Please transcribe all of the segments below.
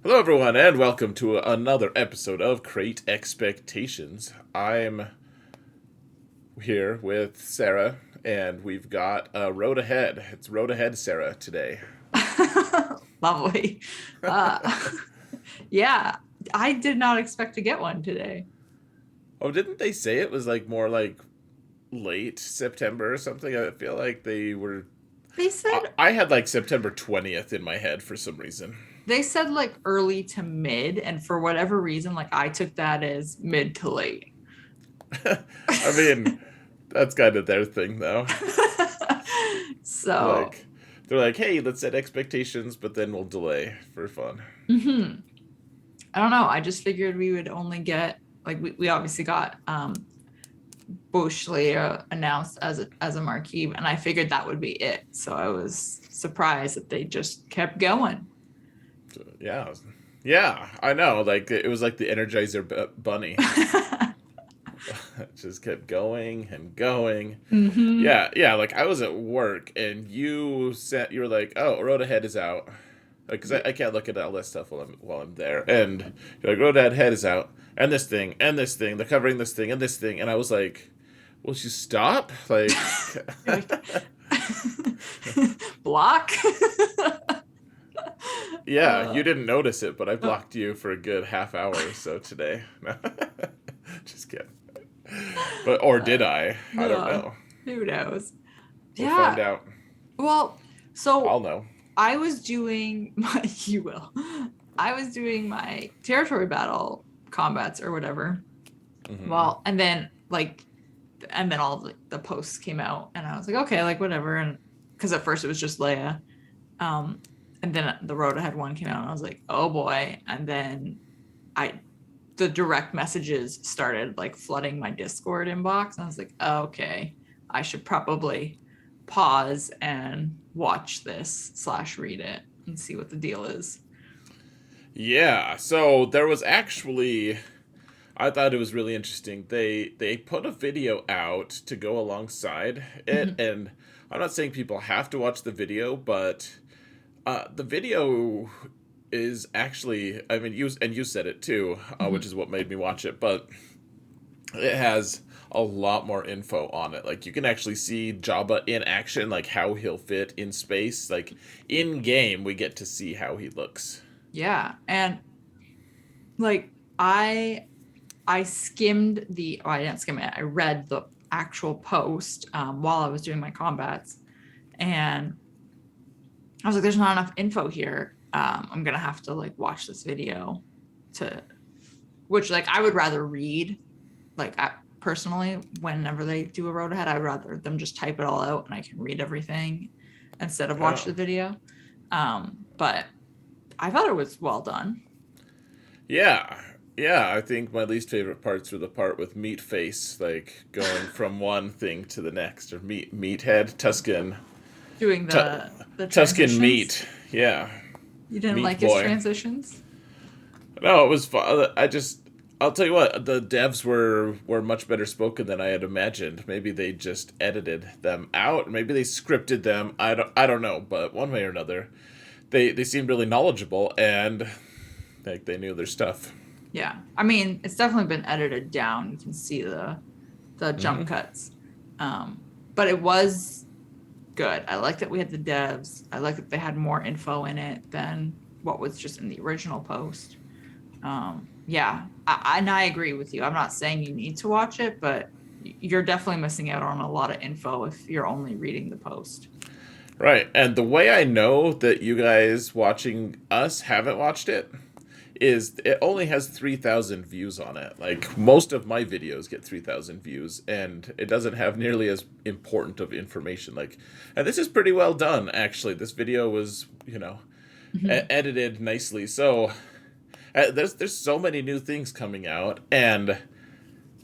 Hello, everyone, and welcome to another episode of Crate Expectations. I'm here with Sarah, and we've got a road ahead. It's road ahead, Sarah, today. Lovely. Uh, yeah, I did not expect to get one today. Oh, didn't they say it was like more like late September or something? I feel like they were. They I, said I had like September 20th in my head for some reason. they said like early to mid, and for whatever reason, like I took that as mid to late. I mean, that's kind of their thing, though. So, Like, they're like, hey, let's set expectations, but then we'll delay for fun. mhm. I don't know. I just figured we would only get like we obviously got Bush later announced as a marquee, and I figured that would be it. So I was surprised that they just kept going. Yeah. Yeah, I know. Like it was like the Energizer bunny. It just kept going and going. Hmm. Yeah. Like I was at work and you were like, "Oh, Road Ahead is out." Like, cause I can't look at all that stuff while I'm there. And you're like, "Road Ahead is out," and this thing, and this thing. They're covering this thing and this thing, and I was like, "Will you stop?" Like, You're like block. yeah, uh, you didn't notice it, but I uh, blocked you for a good half hour or so today. Just kidding. But or did I? I don't uh, know. who knows? We'll find Yeah. out. Well, I'll so know. I was doing my you will. I was doing my territory battle combats or whatever. Hmm. Well, and then all the posts came out, and I was like, okay, like whatever. And because at first it was just Leia, um, and then the Road Ahead one came out, and I was like, oh boy. And then I the direct messages started like flooding my Discord inbox. And I was like, oh, okay, I should probably pause and watch this slash read it and see what the deal is. Yeah. So there was actually. I thought it was really interesting. They put a video out to go alongside it, Mhm. and I'm not saying people have to watch the video, but the video is actually. I mean, you said it too, which Mhm. is what made me watch it. But it has a lot more info on it. Like you can actually see Jabba in action, like how he'll fit in space. Like in game, we get to see how he looks. Yeah. And like I skimmed oh, I didn't skim it. I read the actual post while I was doing my combats, and I was like, "There's not enough info here. I'm gonna have to like watch this video to which like I would rather read personally whenever they do a road ahead. I'd rather them just type it all out and I can read everything instead of watch Oh, the video. But I thought it was well done. yeah, yeah. I think my least favorite parts were the part with Meat Face, like going from one thing to the next, or Meathead Doing Tu- the Tuscan transitions. Meat. Yeah, You didn't Meat like his Boy. transitions? No, it was fun. I'll tell you what, the devs were much better spoken than I had imagined. Maybe they just edited them out. Maybe they scripted them. I don't know, but one way or another, they seemed really knowledgeable and like they knew their stuff. Yeah. I mean, it's definitely been edited down. You can see the jump Hmm. cuts. But it was good. I like that we had the devs. I like that they had more info in it than what was just in the original post. Yeah, and I agree with you. I'm not saying you need to watch it, but you're definitely missing out on a lot of info if you're only reading the post. Right, and the way I know that you guys watching us haven't watched it is it only has 3,000 views on it. Like most of my videos get 3,000 views, and it doesn't have nearly as important of information. Like, and this is pretty well done actually. This video was Mhm. edited nicely. So there's so many new things coming out, and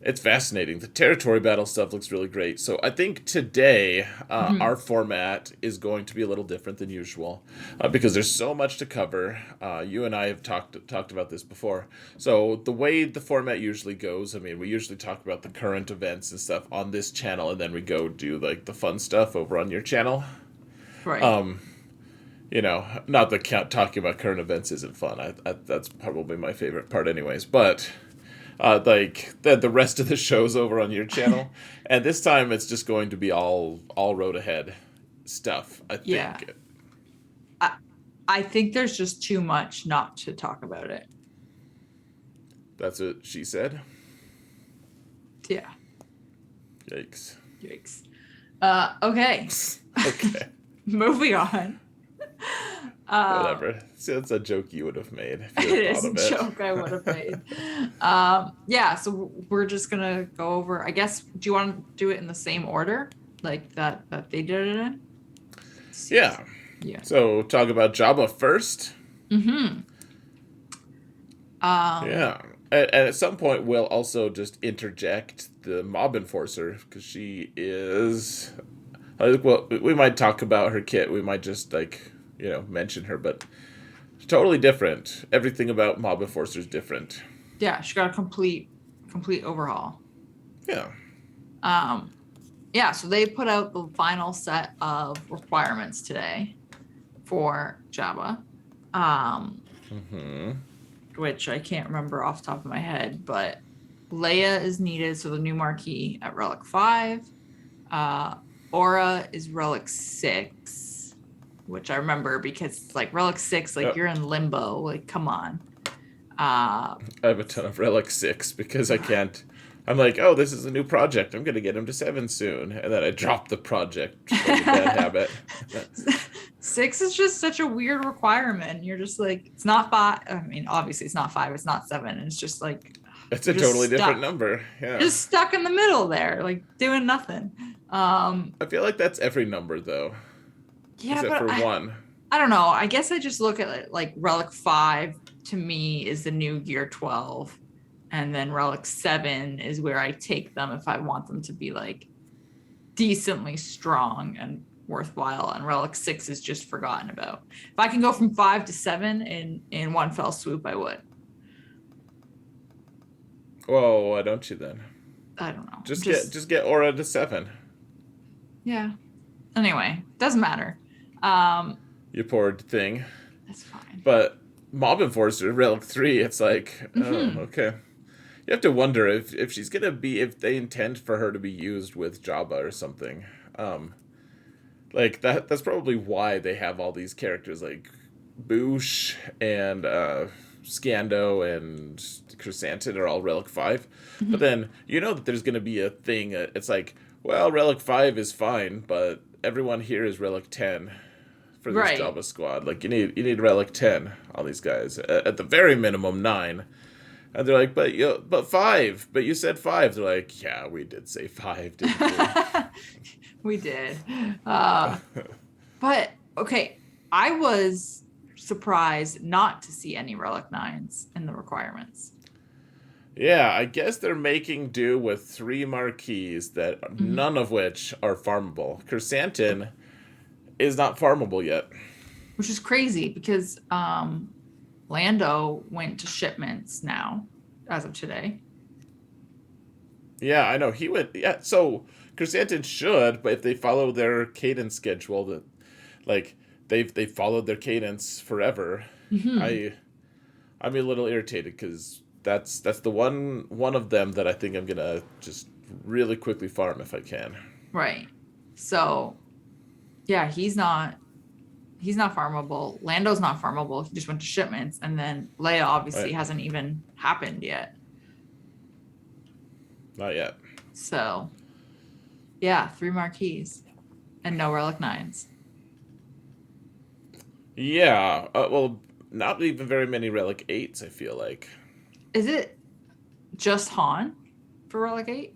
it's fascinating. The territory battle stuff looks really great. So I think today our Mhm. format is going to be a little different than usual because there's so much to cover. You and I have talked about this before. So the way the format usually goes, I mean, we usually talk about the current events and stuff on this channel, and then we go do like the fun stuff over on your channel. Right. not that talking about current events isn't fun. That's probably my favorite part, anyways. But like the rest of the show's over on your channel, and this time it's just going to be all road ahead stuff. I Yeah. think. I, I think there's just too much not to talk about it. That's what she said. Yeah. Yikes. Yikes. Okay. Okay. Moving on. Whatever. See, that's a joke you would have made if you It had is thought a of it. joke I would have made. Yeah, so we're just gonna go over. I guess. Do you want to do it in the same order, like that they did it in? Yeah. Yeah. So talk about Jabba first. Mm-hmm. Yeah. And at some point, we'll also just interject the mob enforcer because she is. Well, we might talk about her kit. We might just mention her, but totally different. Everything about mob enforcer is different. Yeah, she got a complete overhaul. Yeah. Yeah, so they put out the final set of requirements today for Jabba. Which I can't remember off the top of my head, but Leia is needed, so the new marquee at Relic 5. Aura is Relic 6, which I remember because it's like Relic 6, like you're in limbo, like come on. I have a ton of Relic 6 because I can't. I'm like, oh, this is a new project. I'm going to get him to 7 soon. And then I drop the project. Just like a bad habit. 6 is just such a weird requirement. You're just like, it's not 5. I mean, obviously it's not 5. It's not 7. It's just like. It's a totally different number. Yeah. Just stuck in the middle there, like doing nothing. I feel like that's every number, though. Yeah, except for 1. I don't know. I guess I just look at it like Relic 5 to me is the new Gear 12. And then Relic 7 is where I take them if I want them to be like decently strong and worthwhile. And Relic 6 is just forgotten about. If I can go from 5 to 7 in one fell swoop, I would. Whoa, why don't you then? I don't know. Just get Aura to 7. Yeah. Anyway, doesn't matter. You poor thing. That's fine. But Mob Enforcer, Relic 3, it's like, oh, okay. You have to wonder if she's gonna be, if they intend for her to be used with Jabba or something. Like that's probably why they have all these characters like Boosh and Scando and Chrysanthemum are all Relic 5. But then you know that there's gonna be a thing. It's like, well, Relic 5 is fine, but everyone here is Relic 10 for this Jabba squad. Like you need Relic 10 on these guys. At the very minimum 9. And they're like, but 5. But you said 5. They're like, yeah, we did say 5, didn't we? We did. But okay, I was surprised not to see any Relic 9s in the requirements. Yeah, I guess they're making do with 3 marquees that none of which are farmable. Chrysanthemum is not farmable yet. Which is crazy because Lando went to shipments now, as of today. Yeah, I know. He went. Yeah, so Chrysanthemum should, but if they follow their cadence schedule, that like they've followed their cadence forever. I'm a little irritated because that's the one of them that I think I'm gonna just really quickly farm if I can. Right. So, yeah, he's not farmable. Lando's not farmable. He just went to shipments, and then Leia obviously hasn't even happened yet. Not yet. So, yeah, 3 marquees and no Relic 9s. Yeah. Well, not even very many Relic 8s. I feel like. Is it just Han for Relic 8?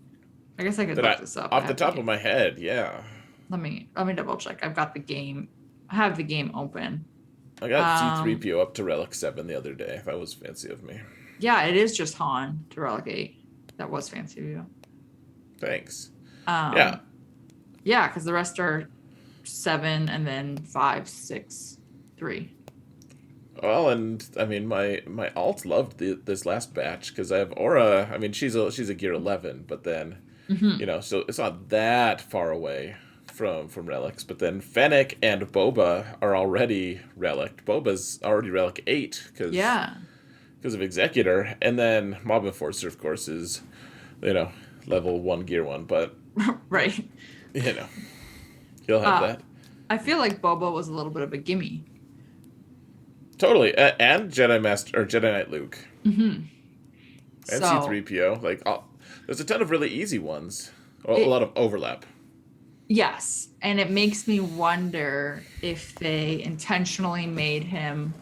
I guess I could look this up. Off the top of my head, yeah. Let me double check. I've got the game. I have the game open. I got C-3PO up to Relic 7 the other day. That was fancy of me. Yeah, it is just Han to Relic 8. That was fancy of you. Thanks. Yeah. Yeah, because the rest are 7 and then 5, 6, 3. Well, and I mean, my alt loved this last batch because I have Aura. I mean, she's a gear 11, but then so it's not that far away from relics, but then Fennec and Boba are already relic. Boba's already relic 8 Yeah. because of Executor, and then Mob Enforcer, of course, is you know level 1 gear 1, but Right. you know he'll have Uh, that I feel like Boba was a little bit of a gimme. totally. And Jedi Master or Jedi Knight Luke and So C3PO. Like there's a ton of really easy ones. A it lot of overlap. yes, and it makes me wonder if they intentionally made him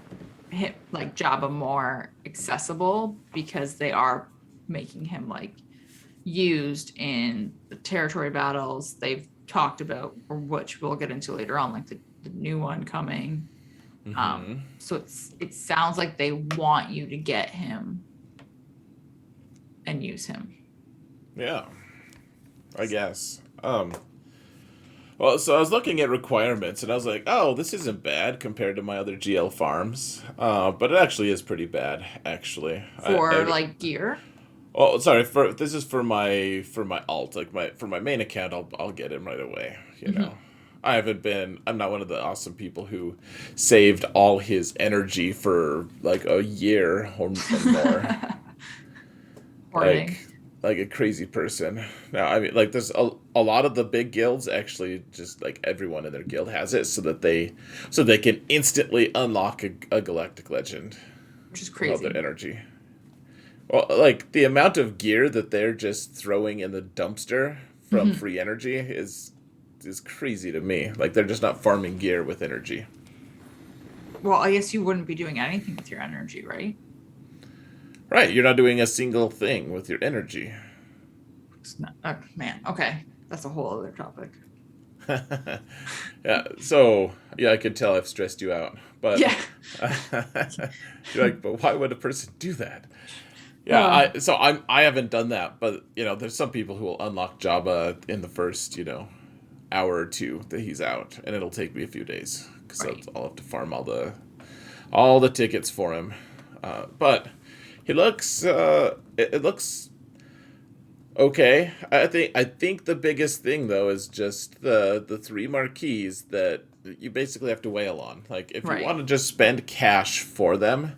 like Jabba more accessible because they are making him like used in the territory battles they've talked about, or which we'll get into later on, like the new one coming. So it sounds like they want you to get him and use him. Yeah, I guess. Well, so I was looking at requirements, and I was like, "Oh, this isn't bad compared to my other GL farms." But it actually is pretty bad, actually. For like gear. Oh, sorry. This is for my alt, like my main account. I'll get him right away. Mhm. I'm not one of the awesome people who saved all his energy for like a year or more. Hoarding. like like a crazy person. Now, I mean, like there's a lot of the big guilds actually just like everyone in their guild has it so they can instantly unlock a galactic legend Which is with all their crazy. energy. Well, like the amount of gear that they're just throwing in the dumpster from Mhm. free energy is crazy to me. Like they're just not farming gear with energy. Well, I guess you wouldn't be doing anything with your energy, right? Right, you're not doing a single thing with your energy. It's not, oh, man, okay. That's a whole other topic. Yeah, so yeah, I could tell I've stressed you out, but Yeah. you're like, but why would a person do that? Yeah, Uh, I haven't done that, but there's some people who will unlock Jabba in the first hour or two that he's out, and it'll take me a few days because right. I'll have to farm all the tickets for him. But he looks it looks okay. I think the biggest thing though is just the three marquees that you basically have to wail on. Like if you Right. want to just spend cash for them,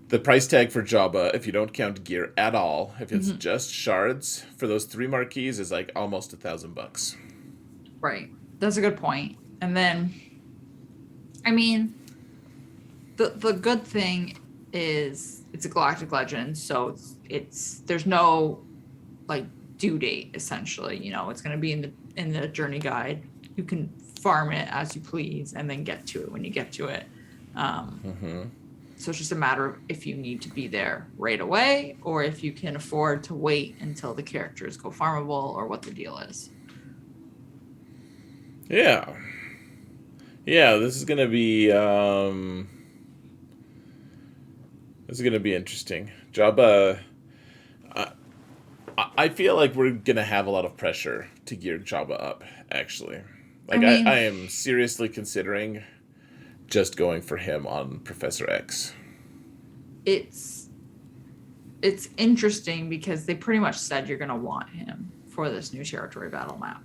the price tag for Jabba, if you don't count gear at all, if it's Mhm. just shards for those three marquees, is like almost $1,000. Right. That's a good point. And then, I mean, the good thing is it's a galactic legend, so it's there's no like due date essentially. It's going to be in the journey guide. You can farm it as you please and then get to it when you get to it. Um, so it's just a matter of if you need to be there right away or if you can afford to wait until the characters go farmable or what the deal is. Yeah, yeah. This is gonna be interesting. Jabba. I feel like we're gonna have a lot of pressure to gear Jabba up. Actually, I like I mean, am seriously considering just going for him on Professor X. it's it's interesting because they pretty much said you're going to want him for this new territory battle map.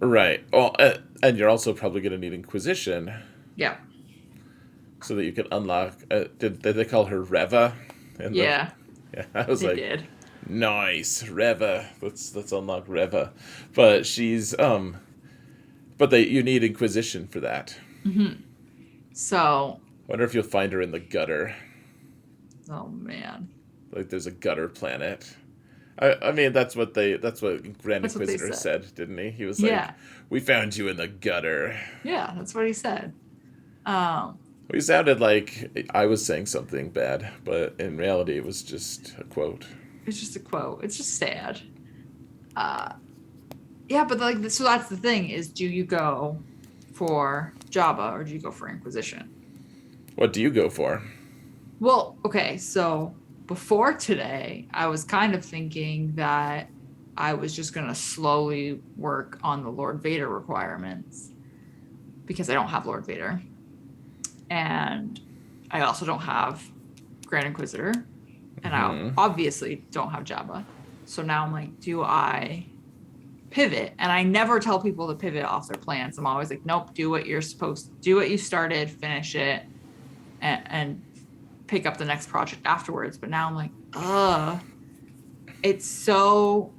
Right. Well, and you're also probably gonna need Inquisition Yeah. so that you can unlock. Did they call her Reva? In the Yeah, Yeah, I was they like, did. nice Reva. Let's unlock Reva, but but you need Inquisition for that. Hmm. So, Wonder if you'll find her in the gutter. oh man, Like there's a gutter planet. I mean that's what Grand that's what they Inquisitor said. said, didn't he? He was like, Yeah. "We found you in the gutter." Yeah, that's what he said. Um, We sounded like I was saying something bad, but in reality, it was just a quote. it's just a quote. It's just sad. Uh, yeah, but like, so that's the thing: is do you go for Jabba or do you go for Inquisition? What do you go for? Well, okay, so before today, I was kind of thinking that I was just going to slowly work on the Lord Vader requirements because I don't have Lord Vader. And I also don't have Grand Inquisitor. And I Hmm. obviously don't have Jabba. So now I'm like, do I pivot. And I never tell people to pivot off their plans. I'm always like, nope, do what you're supposed to do, what you started, finish it, and pick up the next project afterwards. But now I'm like, it's so.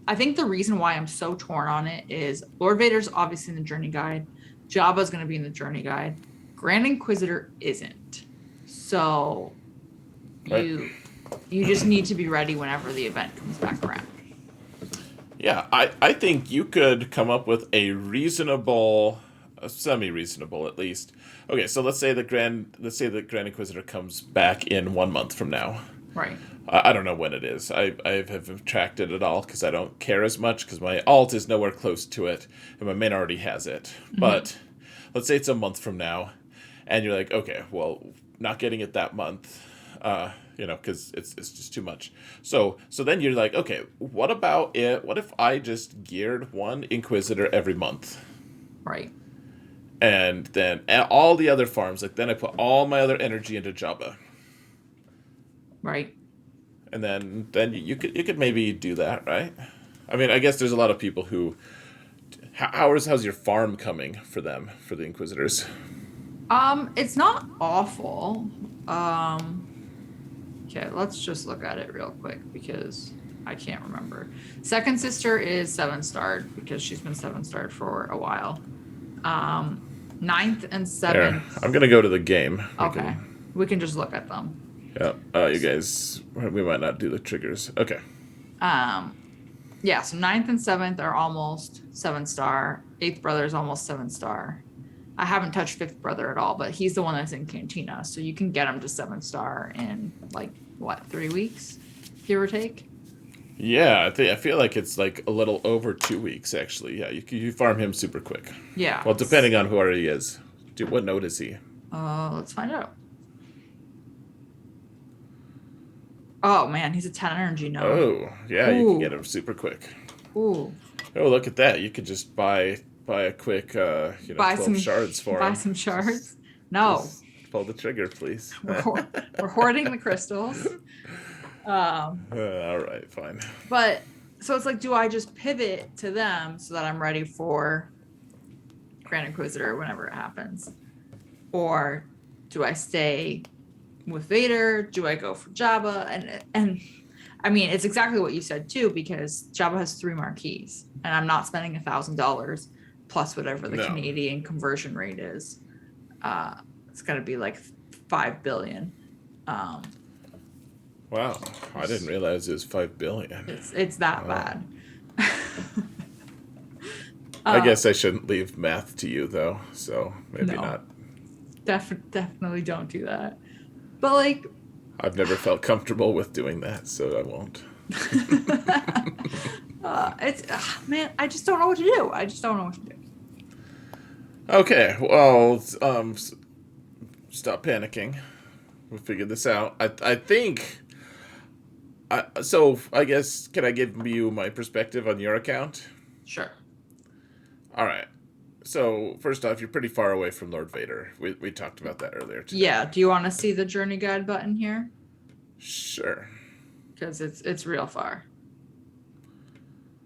I think the reason why I'm so torn on it is Lord Vader's obviously in the journey guide. Jabba's going to be in the journey guide. Grand Inquisitor isn't. So Right. you just need to be ready whenever the event comes back around. Yeah, I think you could come up with a reasonable, a semi-reasonable at least. Okay, so let's say the Grand Inquisitor comes back in 1 month from now. Right. I don't know when it is. I haven't tracked it at all because I don't care as much because my alt is nowhere close to it and my main already has it. Mm-hmm. But let's say it's a month from now, and you're like, okay, well, not getting it that month, because it's just too much. So then you're like, okay, what about it? What if I just geared one Inquisitor every month? Right. And then all the other farms, like then I put all my other energy into Jabba. Right. And then you could maybe do that, right? I mean, I guess there's a lot of people who. How's your farm coming for them, for the Inquisitors? It's not awful. Okay, let's just look at it real quick because I can't remember. Second sister is 7-starred because she's been 7-starred for a while. Ninth and seventh. There, I'm gonna go to the game. Okay, we can just look at them. Yeah, you guys, we might not do the triggers. Okay. Yeah, so 9th and 7th are almost 7-star. 8th brother is almost 7-star. I haven't touched 5th brother at all, but he's the one that's in Cantina, so you can get him to 7-star in 3 weeks, give or take. Yeah, I feel like it's like a little over 2 weeks actually. Yeah, you farm him super quick. Yeah. Well, depending on who he is. What node is he? Let's find out. Oh man, he's a 10 energy node. Oh, yeah, you can get him super quick. Ooh. Oh, look at that! You could just buy a quick, buy 12 shards for him. Buy some shards. No. Just pull the trigger, please. We're hoarding the crystals. All right, fine. But so it's like, do I just pivot to them so that I'm ready for Grand Inquisitor whenever it happens, or do I stay with Vader? Do I go for Jabba? And I mean, it's exactly what you said too, because Jabba has 3 marquees, and I'm not spending $1,000 plus whatever the Canadian conversion rate is. It's gonna be like 5 billion. Wow, I didn't realize it was 5 billion. It's that bad. I guess I shouldn't leave math to you though, so maybe not. Definitely don't do that. But like, I've never felt comfortable with doing that, so I won't. Man, I just don't know what to do. Okay, well, stop panicking. We'll figure this out. I think. So I guess, can I give you my perspective on your account? Sure. All right. So first off, you're pretty far away from Lord Vader. We talked about that earlier today. Yeah. Do you want to see the journey guide button here? Sure. Because it's real far.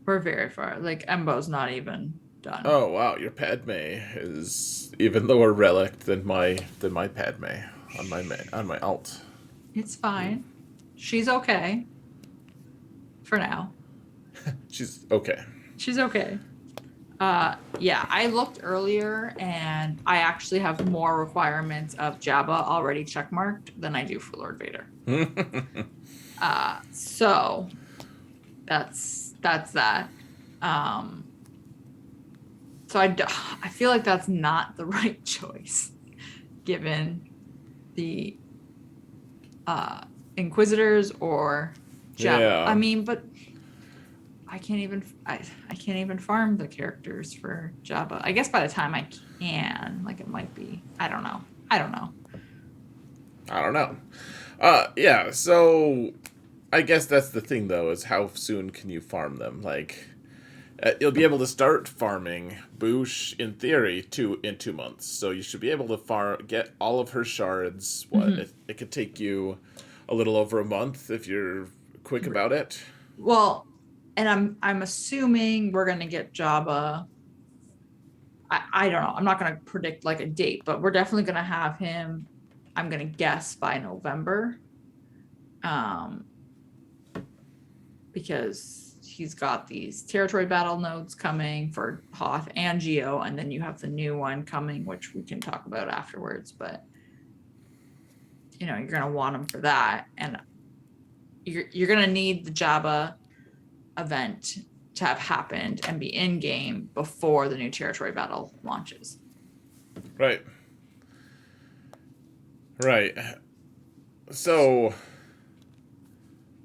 We're very far. Like Embo's not even done. Oh wow, your Padme is even lower relic than my Padme on my alt. It's fine. She's okay. For now. She's okay. She's okay. Yeah, I looked earlier and I actually have more requirements of Jabba already checkmarked than I do for Lord Vader. So that's that. So I feel like that's not the right choice given the Inquisitors or Jabba. Yeah. I mean, but I can't even farm the characters for Jabba. I guess by the time I can, like it might be. I don't know. Yeah, so I guess that's the thing though, is how soon can you farm them? Like you'll be able to start farming Boosh in theory in 2 months. So you should be able to get all of her shards. It could take you a little over a month if you're quick about it. Well, and I'm assuming we're gonna get Jabba. I don't know. I'm not gonna predict like a date, but we're definitely gonna have him. I'm gonna guess by November, um, because he's got these territory battle nodes coming for Hoth and Geo, and then you have the new one coming, which we can talk about afterwards. But you're gonna want him for that, and you're gonna need the Jabba event to have happened and be in game before the new territory battle launches. Right. Right. So,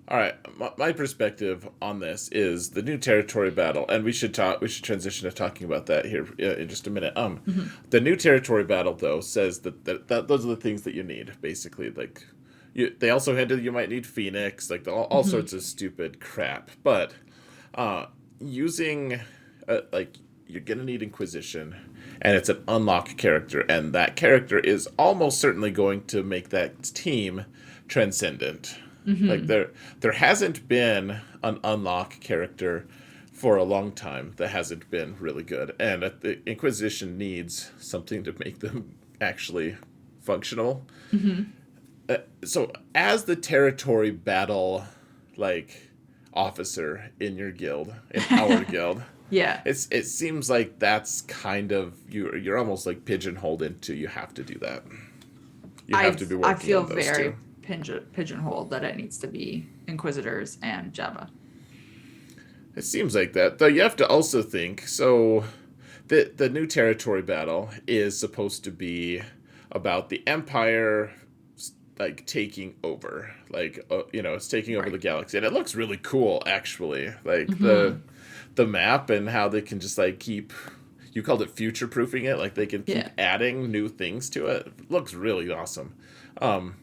all right, my perspective on this is the new territory battle, and we should transition to talking about that here in just a minute. Mm-hmm. The new territory battle though says that those are the things that you need basically. Like, they also hinted you might need Phoenix, like all Mm-hmm. sorts of stupid crap. But using like you're gonna need Inquisition, and it's an unlock character, and that character is almost certainly going to make that team transcendent. Like Mm-hmm. there hasn't been an unlock character for a long time that hasn't been really good, and the Inquisition needs something to make them actually functional. Mm-hmm. So as the territory battle like officer in your guild, in our guild, Yeah. it seems like that's kind of you're almost like pigeonholed into you have to do that. You have to be I working feel on those two. very pigeonholed that it needs to be Inquisitors and Jabba. It seems like that. Though you have to also think, so the new territory battle is supposed to be about the Empire like taking over. Like it's taking over Right. the galaxy. And it looks really cool actually. Like Mm-hmm. the map and how they can just like keep you called it future proofing it, like they can keep Yeah. adding new things to it. It looks really awesome. Um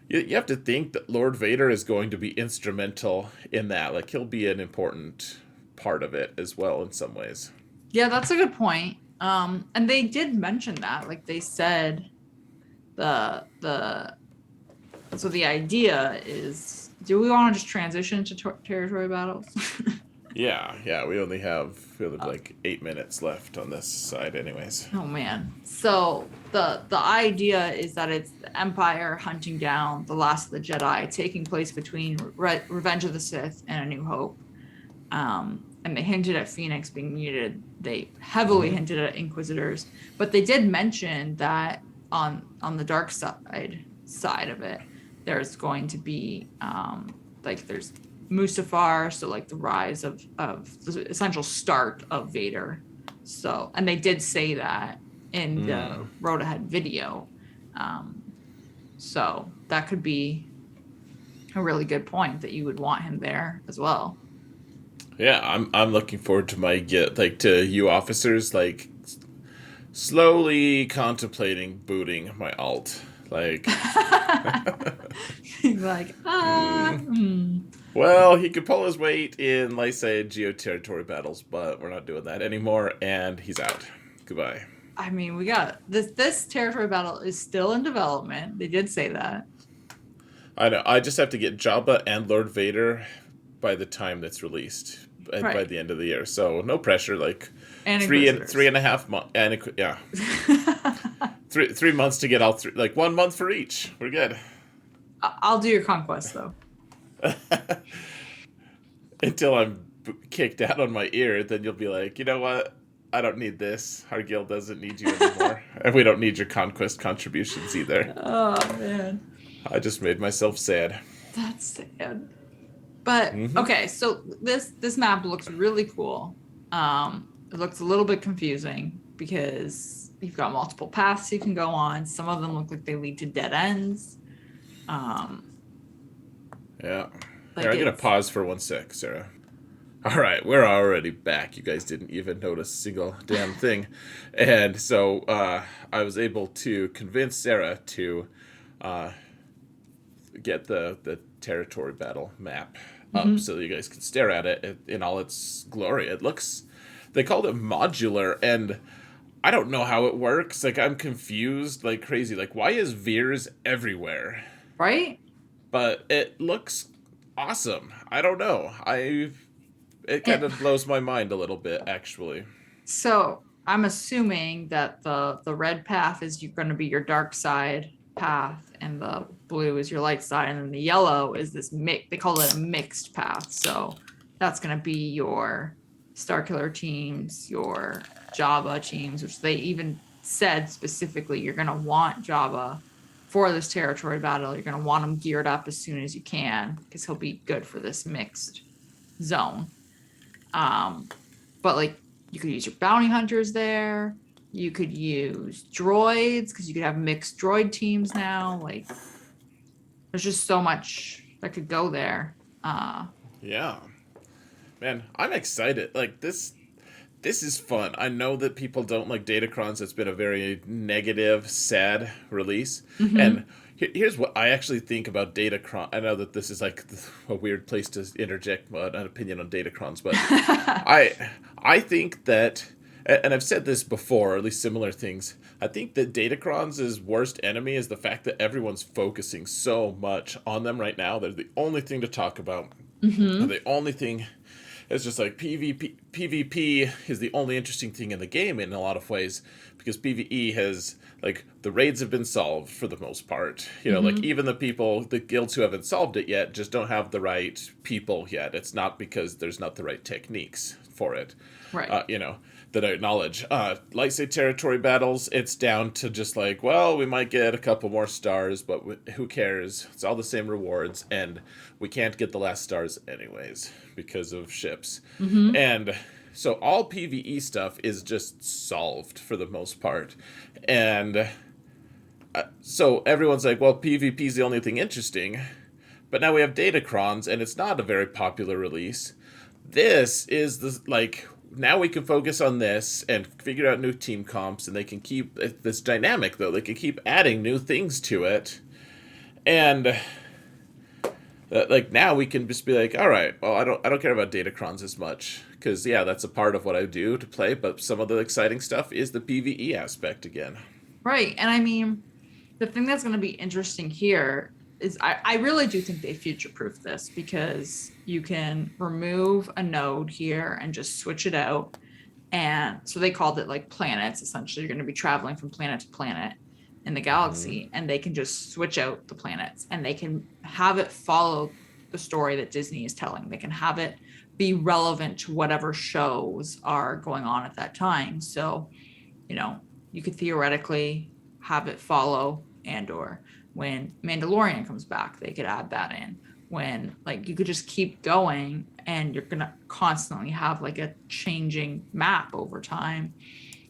you have to think that Lord Vader is going to be instrumental in that. Like he'll be an important part of it as well in some ways. Yeah, that's a good point. And they did mention that. Like they said the so the idea is, do we want to just transition to territory battles? Yeah. We only have like 8 minutes left on this side, anyways. Oh man. So the idea is that it's the Empire hunting down the last of the Jedi, taking place between Revenge of the Sith and A New Hope. And they hinted at Phoenix being needed. They heavily hinted at Inquisitors, but they did mention that on the dark side of it, there's going to be like there's Mustafar, so like the rise of the essential start of Vader. So, and they did say that in the Road Ahead video. So that could be a really good point that you would want him there as well. Yeah, I'm looking forward to my get like to you officers like slowly contemplating booting my alt. Like, Like, well, he could pull his weight in, like, say, geo territory battles, but we're not doing that anymore, and he's out. Goodbye. I mean, we got this territory battle is still in development. They did say that. I know. I just have to get Jabba and Lord Vader by the time that's released, by Right. the end of the year. So no pressure. Like And three Inquisitors. and a half months. And yeah, 3 months to get all three. Like 1 month for each. We're good. I'll do your conquest though. Until I'm kicked out on my ear, then you'll be like, you know what? I don't need this. Our guild doesn't need you anymore, and we don't need your conquest contributions either. Oh man, I just made myself sad. that's sad. But okay, so this map looks really cool. It looks a little bit confusing because you've got multiple paths you can go on. Some of them look like they lead to dead ends. Yeah. Like Here, I'm gonna pause for 1 sec, Sarah. All right, we're already back. You guys didn't even notice a single damn thing, and so I was able to convince Sarah to get the territory battle map up so that you guys can stare at it in all its glory. It looks, they called it modular, and I don't know how it works. Like, I'm confused like crazy. Like, why is Veers everywhere? right? But it looks awesome. I don't know. It kind And of blows my mind a little bit, actually. so I'm assuming that the red path is going to be your dark side path, and the blue is your light side, and then the yellow is this mix. They call it a mixed path. So that's going to be your Starkiller teams, your Jabba teams, which they even said specifically you're going to want Jabba for this territory battle. You're going to want him geared up as soon as you can because he'll be good for this mixed zone. But like you could use your bounty hunters there. You could use droids because you could have mixed droid teams now. Like there's just so much that could go there. Yeah. Man, I'm excited. Like this is fun. I know that people don't like Datacrons. It's been a very negative, sad release. Mm-hmm. And here's what I actually think about Datacron. I know that this is like a weird place to interject an opinion on Datacrons, but I think that, and I've said this before, or at least similar things. I think that Datacrons' worst enemy is the fact that everyone's focusing so much on them right now. They're the only thing to talk about. And Mm-hmm. the only thing it's just like PvP is the only interesting thing in the game in a lot of ways because PvE has like the raids have been solved for the most part. You know, like Mm-hmm. even the guilds who haven't solved it yet just don't have the right people yet. It's not because there's not the right techniques for it. Right. You know, that I acknowledge. Like say territory battles, it's down to just like, well, we might get a couple more stars, but who cares? It's all the same rewards, and we can't get the last stars anyways because of ships. Mm-hmm. And so all PvE stuff is just solved for the most part. And so everyone's like, well, PvP is the only thing interesting. But now we have Datacrons, and it's not a very popular release. This is the like now we can focus on this and figure out new team comps, and they can keep this dynamic though. They can keep adding new things to it, and like now we can just be like, all right, well, I don't care about Datacrons as much because yeah, that's a part of what I do to play. But some of the exciting stuff is the PVE aspect again. Right. And I mean, the thing that's going to be interesting here is I really do think they future proof this because you can remove a node here and just switch it out. And so they called it like planets. Essentially, you're going to be traveling from planet to planet in the Hmm. galaxy, and they can just switch out the planets and they can have it follow the story that Disney is telling. They can have it be relevant to whatever shows are going on at that time. So, you know, you could theoretically have it follow Andor. When Mandalorian comes back, they could add that in. When like you could just keep going and you're gonna constantly have like a changing map over time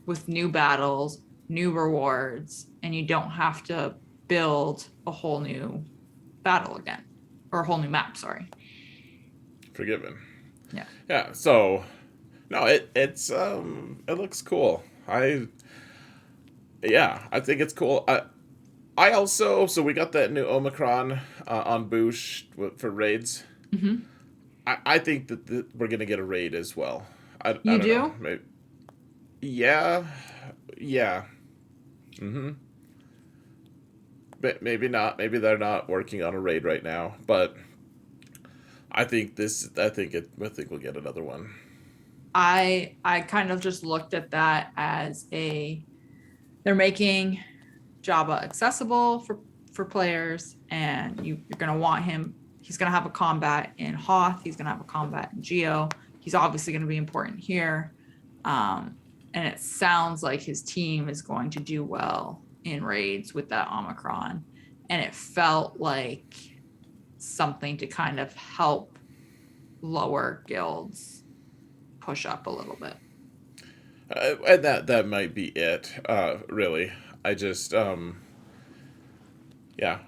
with new battles, new rewards, and you don't have to build a whole new battle again or a whole new map, sorry. Forgiven. Yeah. Yeah. So no, it looks cool. I think it's cool. I also so we got that new Omicron on Boosh for raids. Mm-hmm. I think that we're gonna get a raid as well. I You don't know. do? Maybe, yeah, yeah. Mm-hmm. But maybe not. Maybe they're not working on a raid right now. But I think this. I think it. I think we'll get another one. I kind of just looked at that as a they're making Jabba accessible for players, and you're going to want him. He's going to have a combat in Hoth. He's going to have a combat in Geo. He's obviously going to be important here, and it sounds like his team is going to do well in raids with that Omicron, and it felt like something to kind of help lower guilds push up a little bit. And that might be it. Really. I just yeah.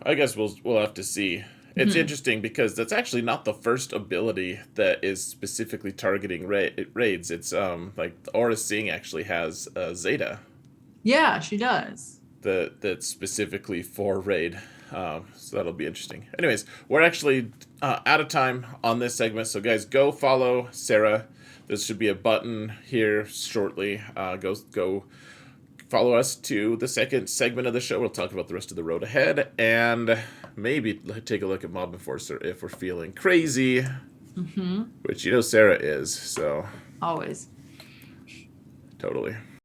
I guess we'll have to see. It's Mm-hmm. interesting because that's actually not the first ability that is specifically targeting raids. It's like Aura Singh actually has Zeta Yeah, she does. that's specifically for raid. So that'll be interesting. Anyways, we're actually out of time on this segment. So guys, go follow Sarah. There should be a button here shortly. Go follow us to the second segment of the show. We'll talk about the rest of the road ahead and maybe take a look at Mob Enforcer if we're feeling crazy. Mm-hmm. which you know Sarah is, so Always. totally.